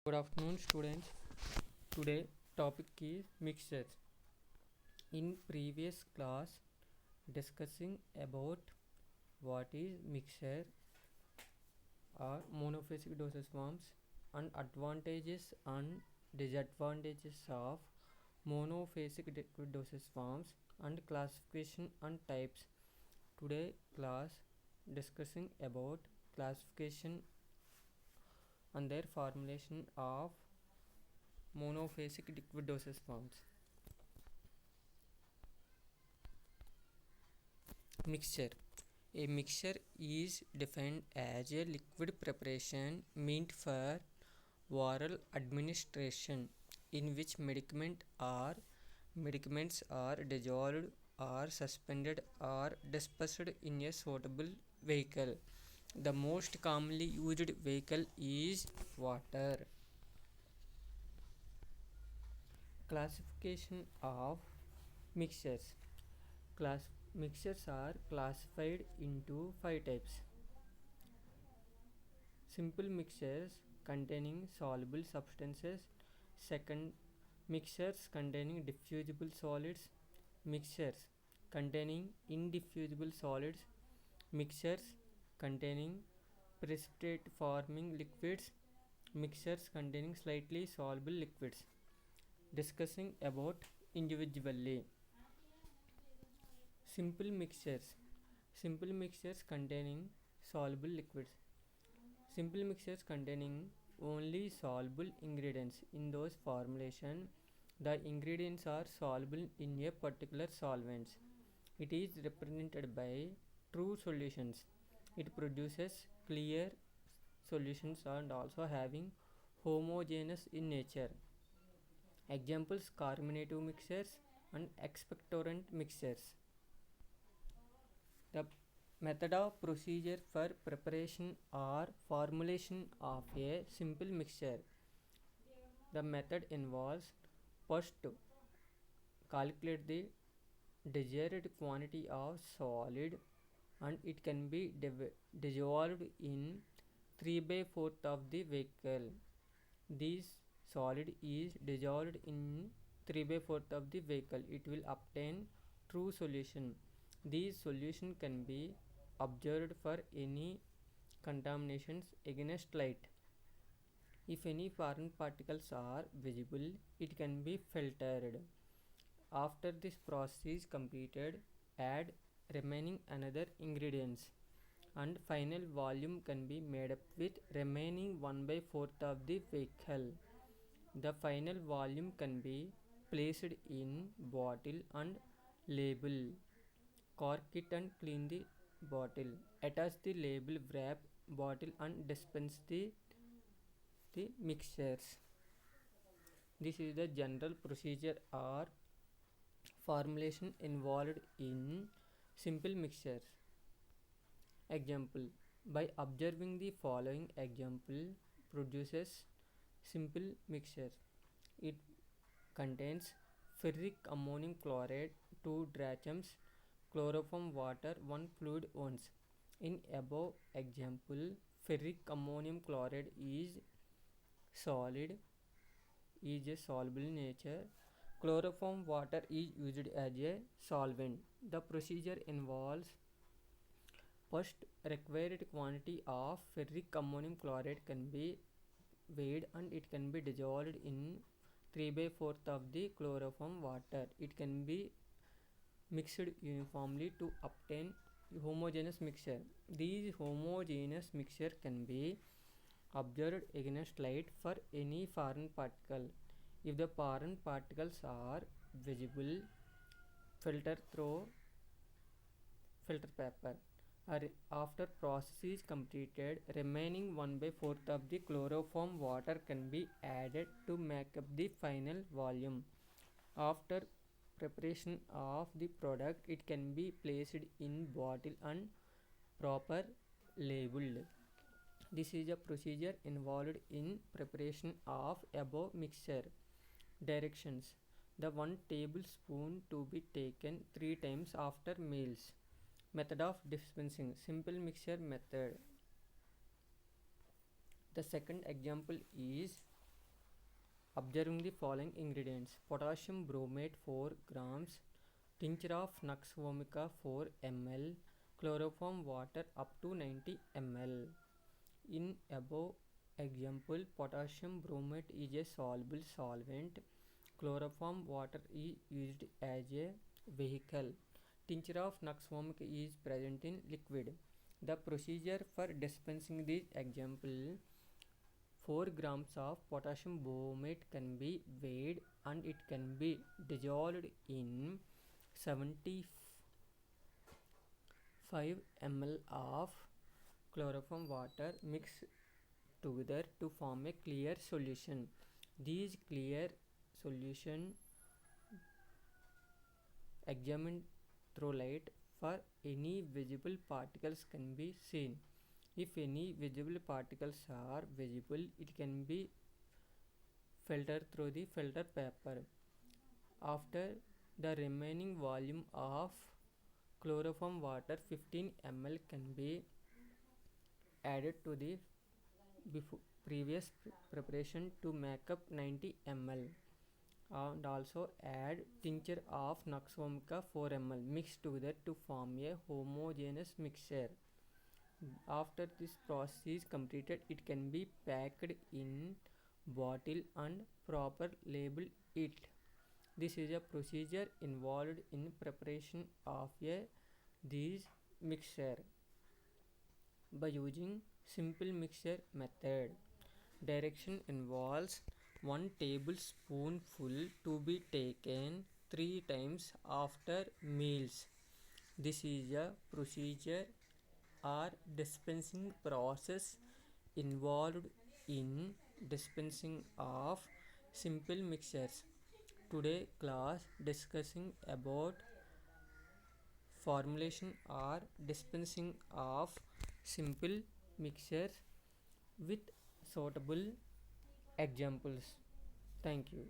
Good afternoon, students. Today topic is mixtures. In previous class, discussing about what is mixture or monophasic dosage forms and advantages and disadvantages of monophasic liquid dosage forms and classification and types. Today class discussing about classification and their formulation of monophasic liquid dosage forms. Mixture. A mixture is defined as a liquid preparation meant for oral administration in which medicaments are dissolved or suspended or dispersed in a suitable vehicle. The most commonly used vehicle is water. Classification of mixtures. Mixtures are classified into 5 types. Simple mixtures containing soluble substances. Second, mixtures containing diffusible solids. Mixtures containing indiffusible solids. Mixtures containing precipitate forming liquids. Mixtures containing slightly soluble liquids. Discussing about individually. Simple mixtures. Simple mixtures containing soluble liquids. Simple mixtures containing only soluble ingredients. In those formulation, the ingredients are soluble in a particular solvents. It is represented by true solutions. It produces clear solutions and also having homogeneous in nature. Examples: carminative mixtures and expectorant mixtures. The method of procedure for preparation or formulation of a simple mixture. The method involves first calculate the desired quantity of solid and it can be dissolved in 3 by 4th of the vehicle. This solid is dissolved in 3 by 4th of the vehicle. It will obtain true solution. These solution can be observed for any contaminations against light. If any foreign particles are visible, it can be filtered. After this process is completed, add remaining another ingredients and final volume can be made up with remaining 1 by 4th of the vehicle. The final volume can be placed in bottle and label. Cork it and clean the bottle. Attach the label, wrap bottle and dispense the mixtures. This is the general procedure or formulation involved in simple mixtures. Example: by observing the following example produces simple mixture. It contains ferric ammonium chloride 2 drachms, chloroform water 1 fluid ounce. In above example, ferric ammonium chloride is solid, is a soluble in nature. Chloroform water is used as a solvent. The procedure involves first required quantity of ferric ammonium chloride can be weighed and it can be dissolved in 3 by 4th of the chloroform water. It can be mixed uniformly to obtain homogeneous mixture. These homogeneous mixture can be observed against light for any foreign particle. If the foreign particles are visible, filter through filter paper. After process is completed, remaining 1 by 4th of the chloroform water can be added to make up the final volume. After preparation of the product, it can be placed in bottle and proper labeled. This is a procedure involved in preparation of above mixture. Directions: the 1 tablespoon to be taken 3 times after meals. Method of dispensing: simple mixture method. The second example is observing the following ingredients: potassium bromate 4 grams, tincture of Nux vomica 4 ml, chloroform water up to 90 ml. In above example, potassium bromate is a soluble solvent. Chloroform water is used as a vehicle. Tincture of Nux vomica is present in liquid. The procedure for dispensing this example: 4 grams of potassium bromate can be weighed and it can be dissolved in 75 ml of chloroform water mixed together to form a clear solution. These clear solution examined through light for any visible particles can be seen. If any visible particles are visible, it can be filtered through the filter paper. After the remaining volume of chloroform water 15 ml can be added to the previous preparation to make up 90 ml, and also add tincture of Nux vomica 4 ml mixed together to form a homogeneous mixture. After this process is completed, it can be packed in bottle and proper label it. This is a procedure involved in preparation of this mixture by using simple mixture method. Direction involves 1 tablespoonful to be taken 3 times after meals. This is a procedure or dispensing process involved in dispensing of simple mixtures. Today class discussing about formulation or dispensing of simple mixtures with suitable examples. Thank you.